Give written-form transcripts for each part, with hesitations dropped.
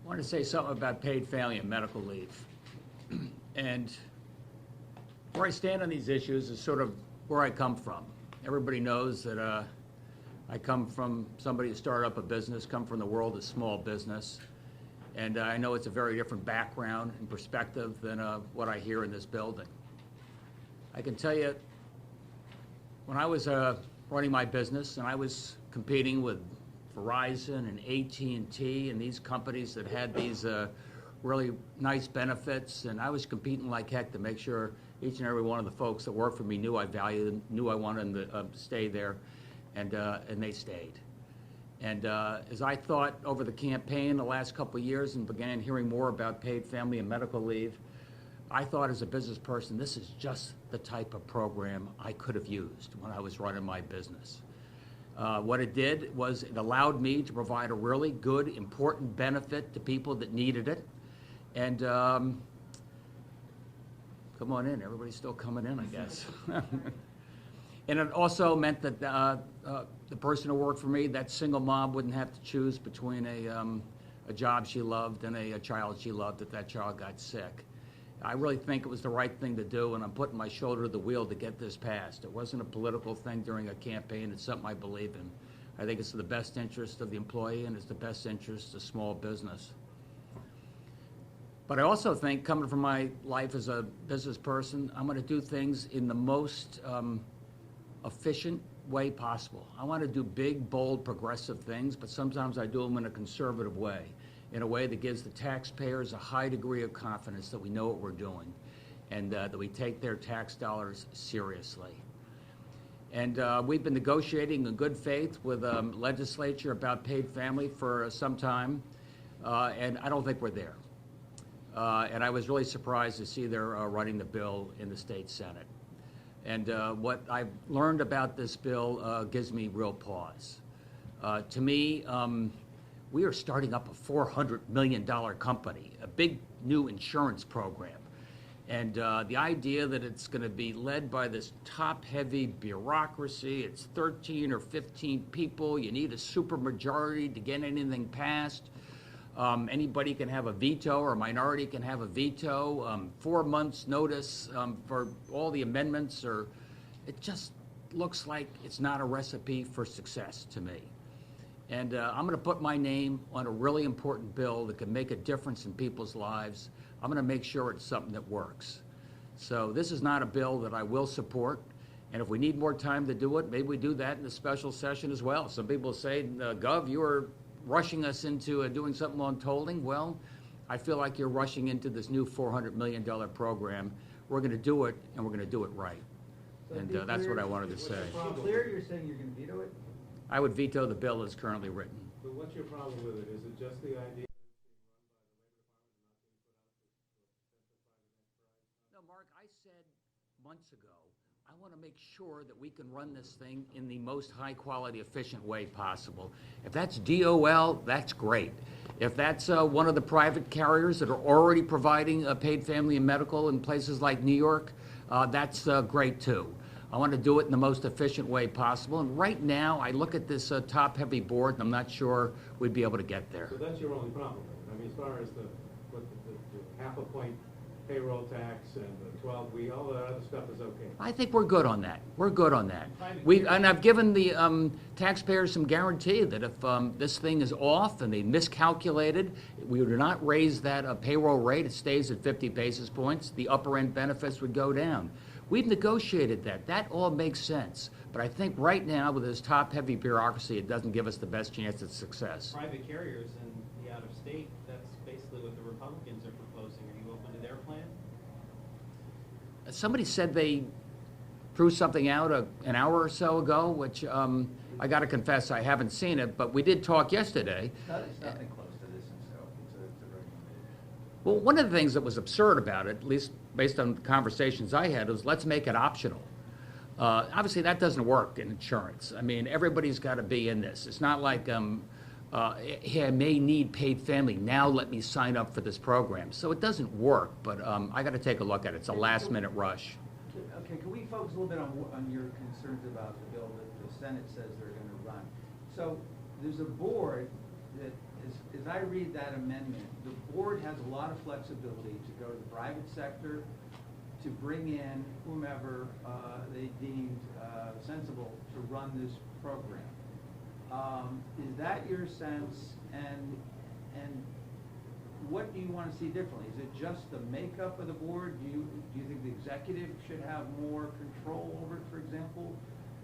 want to say something about paid family and medical leave. And where I stand on these issues is sort of where I come from. Everybody knows that I come from somebody who started up a business, come from the world of small business. And I know it's a very different background and perspective than what I hear in this building. I can tell you, when I was running my business and I was competing with Verizon and AT&T and these companies that had these really nice benefits, and I was competing like heck to make sure each and every one of the folks that worked for me knew I valued them, knew I wanted them to stay there, and they stayed. And as I thought over the campaign the last couple of years and began hearing more about paid family and medical leave, I thought as a business person, this is just the type of program I could have used when I was running my business. What it did was it allowed me to provide a really good, important benefit to people that needed it. And come on in, everybody's still coming in, I guess. And it also meant that the person who worked for me, that single mom, wouldn't have to choose between a job she loved and a child she loved if that child got sick. I really think it was the right thing to do, and I'm putting my shoulder to the wheel to get this passed. It wasn't a political thing during a campaign. It's something I believe in. I think it's in the best interest of the employee, and it's the best interest of small business. But I also think, coming from my life as a business person, I'm going to do things in the most efficient way possible. I want to do big, bold, progressive things, but sometimes I do them in a conservative way, in a way that gives the taxpayers a high degree of confidence that we know what we're doing and that we take their tax dollars seriously. And we've been negotiating in good faith with legislature about paid family for some time, and I don't think we're there. And I was really surprised to see they're running the bill in the state Senate. And what I've learned about this bill gives me real pause. To me, we are starting up a $400 million company, a big new insurance program. And the idea that it's going to be led by this top-heavy bureaucracy, it's 13 or 15 people, you need a supermajority to get anything passed. Anybody can have a veto, or a minority can have a veto. 4 months notice for all the amendments, or it just looks like it's not a recipe for success to me. And I'm going to put my name on a really important bill that can make a difference in people's lives. I'm going to make sure it's something that works. So this is not a bill that I will support. And if we need more time to do it, maybe we do that in a special session as well. Some people say, Gov, you are rushing us into doing something on tolling. Well, I feel like you're rushing into this new $400 million program. We're going to do it, and we're going to do it right. So and that's what I wanted to say. To be clear, you're saying you're going to veto it? I would veto the bill as currently written. But what's your problem with it? Is it just the idea that it's being run by the Labor Department and not being put out to private enterprise? No, Mark, I said months ago, I want to make sure that we can run this thing in the most high-quality, efficient way possible. If that's DOL, that's great. If that's one of the private carriers that are already providing paid family and medical in places like New York, that's great too. I want to do it in the most efficient way possible. And right now, I look at this top-heavy board, and I'm not sure we'd be able to get there. So that's your only problem. I mean, as far as the half a point payroll tax and the 12-week, all that other stuff is okay. I think we're good on that. We're good on that. And I've given the taxpayers some guarantee that if this thing is off and they miscalculated, we would not raise that payroll rate. It stays at 50 basis points. The upper end benefits would go down. We've negotiated that. That all makes sense. But I think right now, with this top-heavy bureaucracy, it doesn't give us the best chance at success. Private carriers in the out-of-state, that's basically what the Republicans are proposing. Are you open to their plan? Somebody said they threw something out an hour or so ago, which I got to confess I haven't seen it, but we did talk yesterday. It's nothing close to this himself. It's a recommendation. Well, one of the things that was absurd about it, at least based on the conversations I had, was let's make it optional. Obviously, that doesn't work in insurance. I mean, everybody's got to be in this. It's not like, hey, I may need paid family. Now let me sign up for this program. So it doesn't work, but I got to take a look at it. It's a last-minute rush. Okay, can we focus a little bit on your concerns about the bill that the Senate says they're going to run? So there's a board that as I read that amendment, the board has a lot of flexibility to go to the private sector, to bring in whomever they deemed sensible to run this program. Is that your sense, and what do you want to see differently? Is it just the makeup of the board? Do you think the executive should have more control over it, for example?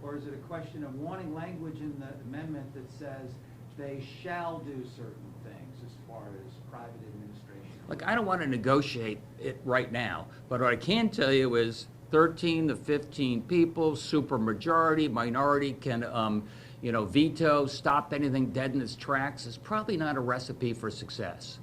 Or is it a question of wanting language in the amendment that says they shall do certain things as far as private administration? Look, I don't want to negotiate it right now, but what I can tell you is 13 to 15 people, supermajority, minority can, veto, stop anything dead in its tracks is probably not a recipe for success.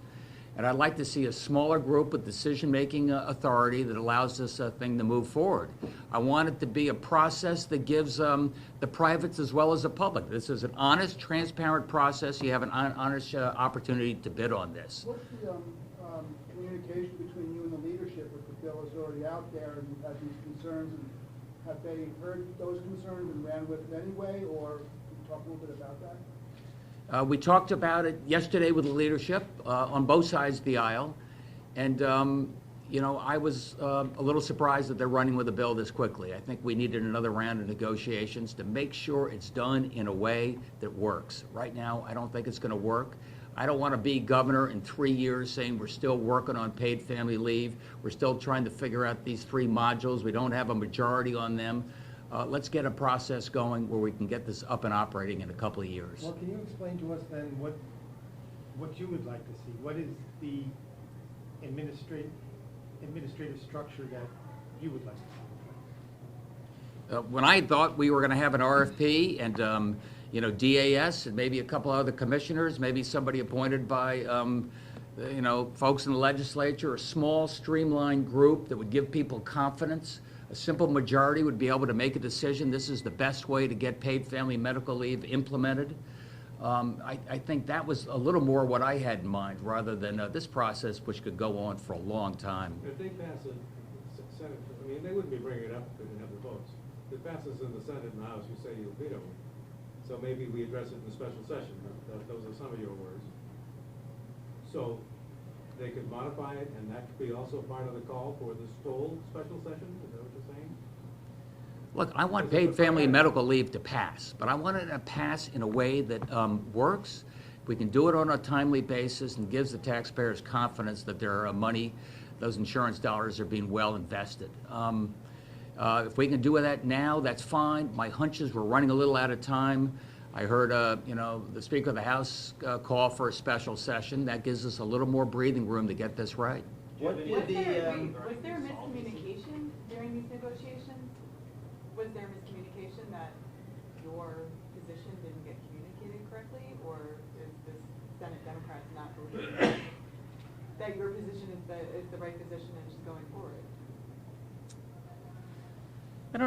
And I'd like to see a smaller group with decision-making authority that allows this thing to move forward. I want it to be a process that gives the privates as well as the public. This is an honest, transparent process. You have an honest opportunity to bid on this. What's the communication between you and the leadership if the bill is already out there and you've had these concerns? And have they heard those concerns and ran with it anyway, or can you talk a little bit about that? We talked about it yesterday with the leadership on both sides of the aisle, and I was a little surprised that they're running with a bill this quickly. I think we needed another round of negotiations to make sure it's done in a way that works. Right now, I don't think it's going to work. I don't want to be governor in 3 years saying we're still working on paid family leave. We're still trying to figure out these 3 modules. We don't have a majority on them. Let's get a process going where we can get this up and operating in a couple of years. Well, can you explain to us then what you would like to see? What is the administrative structure that you would like to see? When I thought we were going to have an RFP and, DAS and maybe a couple other commissioners, maybe somebody appointed by, folks in the legislature, a small streamlined group that would give people confidence. A simple majority would be able to make a decision. This is the best way to get paid family medical leave implemented. I think that was a little more what I had in mind rather than this process, which could go on for a long time. If they pass it, Senate, they wouldn't be bringing it up if they didn't have the votes. If it passes in the Senate and the House, you say you'll veto it. So maybe we address it in the special session. Those are some of your words. So they could modify it, and that could be also part of the call for this whole special session? Is that what you're saying? Look, I want paid family medical leave to pass, but I want it to pass in a way that works. We can do it on a timely basis and gives the taxpayers confidence that their money, those insurance dollars, are being well invested. If we can do that now, that's fine. My hunch is we're running a little out of time. I heard, the Speaker of the House call for a special session. That gives us a little more breathing room to get this right. What did Was the, there miscommunication during these negotiations? Was there miscommunication that your position didn't get communicated correctly, or is the Senate Democrats not believing that your position is the right position and just going forward? I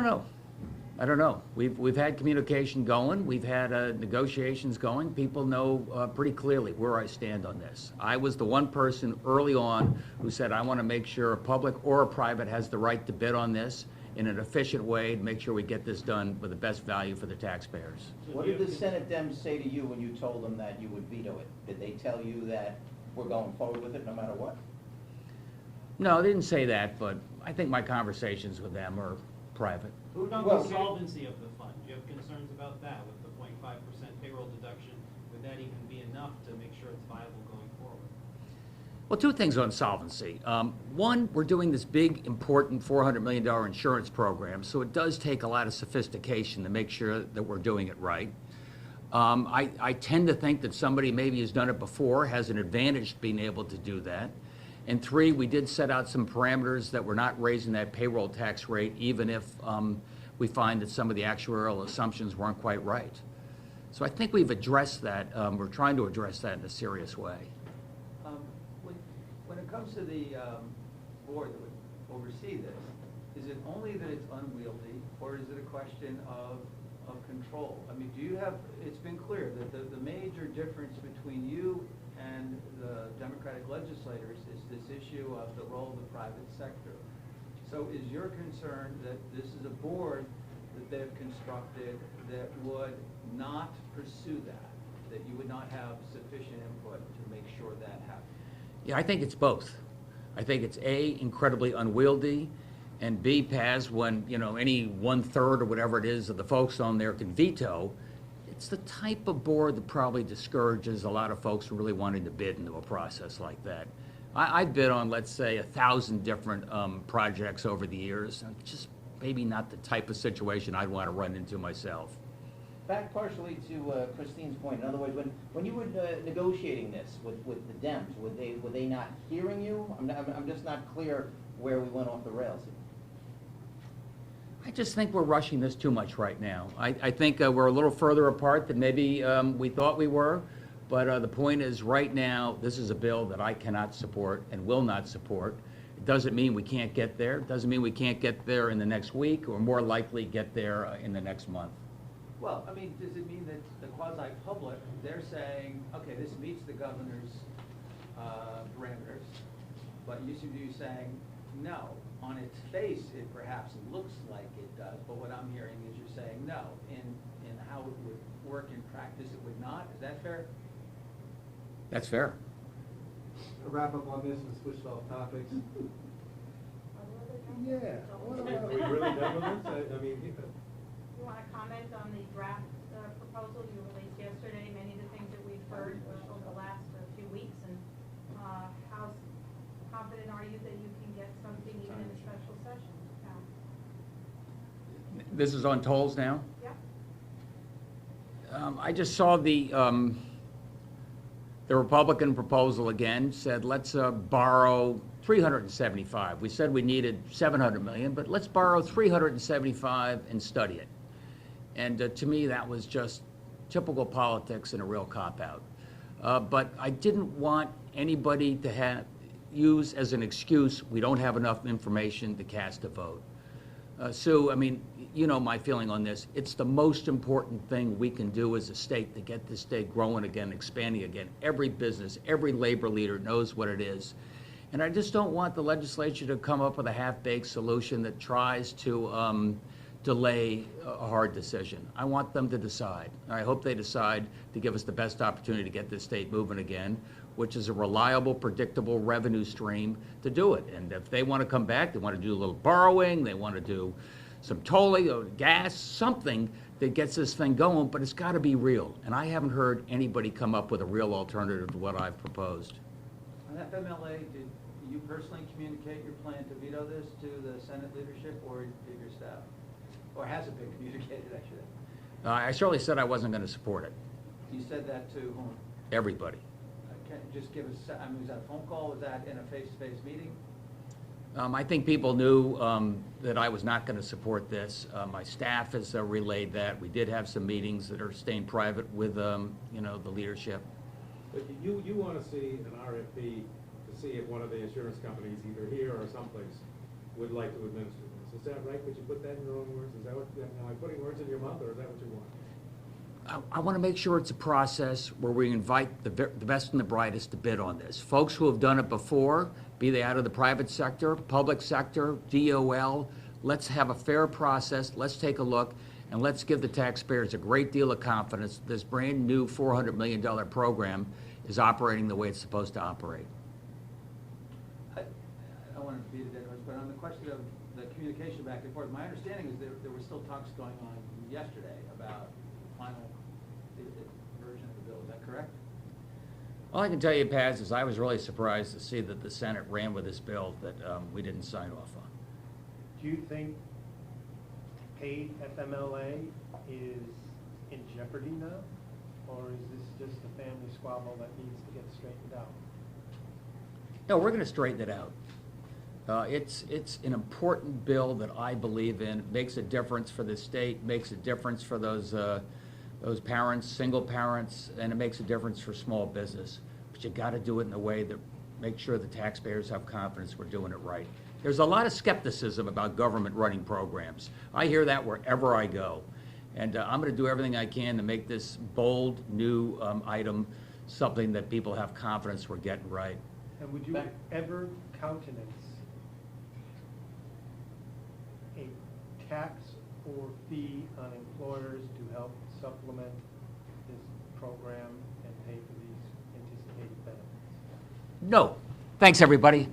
don't know. We've had communication going. We've had negotiations going. People know pretty clearly where I stand on this. I was the one person early on who said I want to make sure a public or a private has the right to bid on this in an efficient way to make sure we get this done with the best value for the taxpayers. what did the Senate Dems say to you when you told them that you would veto it? Did they tell you that we're going forward with it no matter what? No, they didn't say that, but I think my conversations with them are private. What about Well, the solvency of the fund? Do you have concerns about that with the 0.5% payroll deduction? Would that even be enough to make sure it's viable going forward? Well, 2 things on solvency. One, we're doing this big, important $400 million insurance program, so it does take a lot of sophistication to make sure that we're doing it right. I tend to think that somebody maybe who's done it before has an advantage being able to do that. And 3, we did set out some parameters that we're not raising that payroll tax rate, even if we find that some of the actuarial assumptions weren't quite right. So I think we've addressed that. We're trying to address that in a serious way. When it comes to the board that would oversee this, is it only that it's unwieldy, or is it a question of control? Do you have, it's been clear that the major difference between you and the Democratic legislators is this issue of the role of the private sector. So is your concern that this is a board that they've constructed that would not pursue that? that you would not have sufficient input to make sure that happened? Yeah, I think it's both. I think it's A, incredibly unwieldy, and B, Paz, when, any 1/3 or whatever it is of the folks on there can veto, it's the type of board that probably discourages a lot of folks from really wanting to bid into a process like that. I bid on, let's say, 1,000 different projects over the years, and just maybe not the type of situation I'd want to run into myself. Back partially to Christine's point, in other words, when you were negotiating this with the Dems, were they not hearing you? I'm just not clear where we went off the rails here. I just think we're rushing this too much right now. I think we're a little further apart than maybe we thought we were, but the point is, right now, this is a bill that I cannot support and will not support. It doesn't mean we can't get there. It doesn't mean we can't get there in the next week, or more likely get there in the next month. Well, I mean, does it mean that the quasi-public, they're saying, okay, this meets the governor's parameters, but you seem to be saying, no, on its face, it perhaps looks like it does, but what I'm hearing is you're saying, no, in how it would work in practice, it would not. Is that fair? That's fair. To wrap up on this and switch off topics. Yeah. Are we really done with this? I mean, You want to comment on the draft proposal you released yesterday, many of the things that we've heard over the last few weeks, and how confident are you that you can get something even in a special session? This is on tolls now? Yeah. I just saw the Republican proposal again, said let's borrow 375. We said we needed 700 million, but let's borrow 375 and study it. And to me, that was just typical politics and a real cop-out. But I didn't want anybody to use as an excuse, we don't have enough information to cast a vote. Sue, I mean, you know my feeling on this. It's the most important thing we can do as a state to get this state growing again, expanding again. Every business, every labor leader knows what it is. And I just don't want the legislature to come up with a half-baked solution that tries to delay a hard decision. I want them to decide. I hope they decide to give us the best opportunity to get this state moving again, which is a reliable, predictable revenue stream to do it. And if they want to come back, they want to do a little borrowing, they want to do some tolling or gas, something that gets this thing going, but it's got to be real. And I haven't heard anybody come up with a real alternative to what I've proposed. On FMLA, did you personally communicate your plan to veto this to the Senate leadership, or did your staff? Or has it been communicated, actually? I surely said I wasn't going to support it. You said that to whom? Everybody. Can you just give us, I mean, was that a phone call, was that in a face-to-face meeting? I think people knew that I was not going to support this. My staff has relayed that. We did have some meetings that are staying private with, the leadership. but you want to see an RFP to see if one of the insurance companies, either here or someplace, would like to administer this. Is that right? Could you put that in your own words? Is that what, am I putting words in your mouth, or is that what you want? I want to make sure it's a process where we invite the best and the brightest to bid on this. Folks who have done it before, be they out of the private sector, public sector, DOL, let's have a fair process, let's take a look, and let's give the taxpayers a great deal of confidence that this brand new $400 million program is operating the way it's supposed to operate. I don't want to beat a dead horse, but on the question of the communication back and forth, my understanding is there were still talks going on yesterday about final version of the bill. Is that correct? All I can tell you, Paz, is I was really surprised to see that the Senate ran with this bill that we didn't sign off on. Do you think paid FMLA is in jeopardy now? Or is this just a family squabble that needs to get straightened out? No, we're going to straighten it out. It's an important bill that I believe in. It makes a difference for the state, makes a difference for those parents, single parents, and it makes a difference for small business. But you got to do it in a way that makes sure the taxpayers have confidence we're doing it right. There's a lot of skepticism about government running programs. I hear that wherever I go. And I'm going to do everything I can to make this bold, new item something that people have confidence we're getting right. And would you ever countenance a tax or fee on employers to help supplement this program and pay for these anticipated benefits? No. Thanks, everybody.